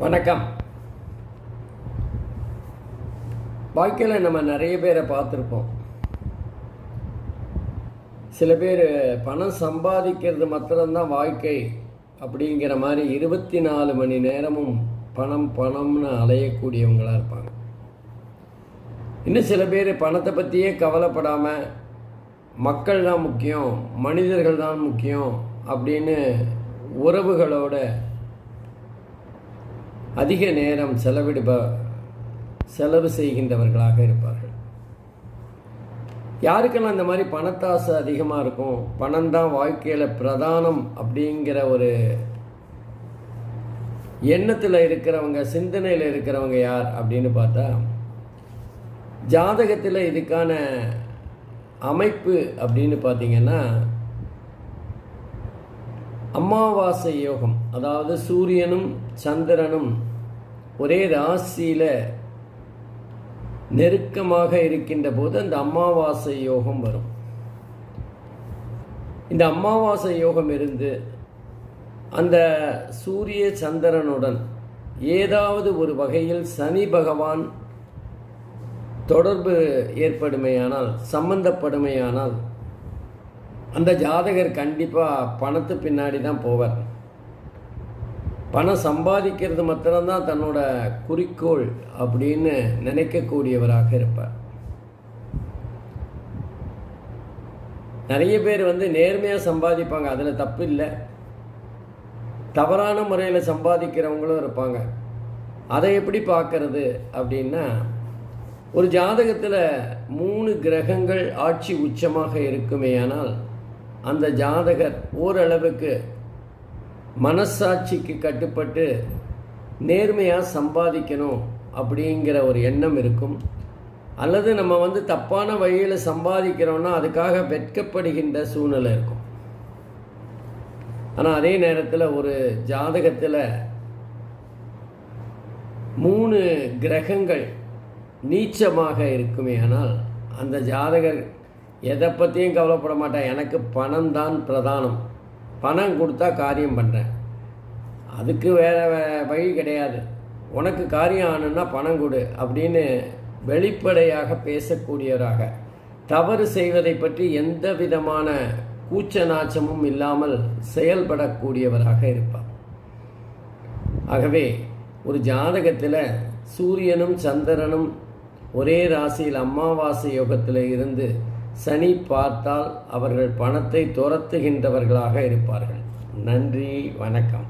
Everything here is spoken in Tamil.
வணக்கம். வாழ்க்கையில் நம்ம நிறைய பேரை பார்த்துருப்போம். சில பேர் பணம் சம்பாதிக்கிறது மாத்திரம்தான் வாழ்க்கை அப்படிங்கிற மாதிரி 24 மணி நேரமும் பணம்னு அலையக்கூடியவங்களாக இருப்பாங்க. இன்னும் சில பேர் பணத்தை பற்றியே கவலைப்படாமல் மக்கள் தான் முக்கியம், மனிதர்கள் தான் முக்கியம் அப்படின்னு உறவுகளோட அதிக நேரம் செலவு செய்கின்றவர்களாக இருப்பார்கள். யாருக்கெல்லாம் இந்த மாதிரி பணத்தாசை அதிகமாக இருக்கும், பணம் தான் வாழ்க்கையில் பிரதானம் அப்படிங்கிற ஒரு எண்ணத்தில் இருக்கிறவங்க, சிந்தனையில் இருக்கிறவங்க யார் அப்படின்னு பார்த்தா, ஜாதகத்தில் இதுக்கான அமைப்பு அப்படின்னு பார்த்தீங்கன்னா அமாவாசை யோகம், அதாவது சூரியனும் சந்திரனும் ஒரே ராசியில் நெருக்கமாக இருக்கின்ற போது அந்த அமாவாசை யோகம் வரும். இந்த அமாவாசை யோகம் இருந்து அந்த சூரிய சந்திரனுடன் ஏதாவது ஒரு வகையில் சனி பகவான் தொடர்பு ஏற்படுமையானால், சம்பந்தப்படுமையானால் அந்த ஜாதகர் கண்டிப்பாக பணத்து பின்னாடி தான் போவார். பணம் சம்பாதிக்கிறது மாத்திரம்தான் தன்னோட குறிக்கோள் அப்படின்னு நினைக்கக்கூடியவராக இருப்பார். நிறைய பேர் நேர்மையாக சம்பாதிப்பாங்க, அதில் தப்பு இல்லை. தவறான முறையில் சம்பாதிக்கிறவங்களும் இருப்பாங்க. அதை எப்படி பார்க்கறது அப்படின்னா, ஒரு ஜாதகத்தில் 3 கிரகங்கள் ஆட்சி உச்சமாக இருக்குமேயானால் அந்த ஜாதகர் ஓரளவுக்கு மனசாட்சிக்கு கட்டுப்பட்டு நேர்மையாக சம்பாதிக்கணும் அப்படிங்கிற ஒரு எண்ணம் இருக்கும். அல்லது நம்ம தப்பான வழியில் சம்பாதிக்கிறோன்னா அதுக்காக வெட்கப்படுகின்ற சூழ்நிலை இருக்கும். ஆனால் அதே நேரத்தில் ஒரு ஜாதகத்தில் 3 கிரகங்கள் நீச்சமாக இருக்குமே ஆனால் அந்த ஜாதகர் எதை பற்றியும் கவலைப்பட மாட்டேன், எனக்கு பணம் தான் பிரதானம், பணம் கொடுத்தா காரியம் பண்ணுறேன், அதுக்கு வேறு வழி கிடையாது, உனக்கு காரியம் ஆகணுன்னா பணம் கொடு அப்படின்னு வெளிப்படையாக பேசக்கூடியவராக, தவறு செய்வதை பற்றி எந்த விதமான கூச்ச நாச்சமும் இல்லாமல் செயல்படக்கூடியவராக இருப்பார். ஆகவே ஒரு ஜாதகத்தில் சூரியனும் சந்திரனும் ஒரே ராசியில் அமாவாசை யோகத்தில் இருந்து சனி பார்த்தால் அவர்கள் பணத்தை துரத்துகின்றவர்களாக இருப்பார்கள். நன்றி, வணக்கம்.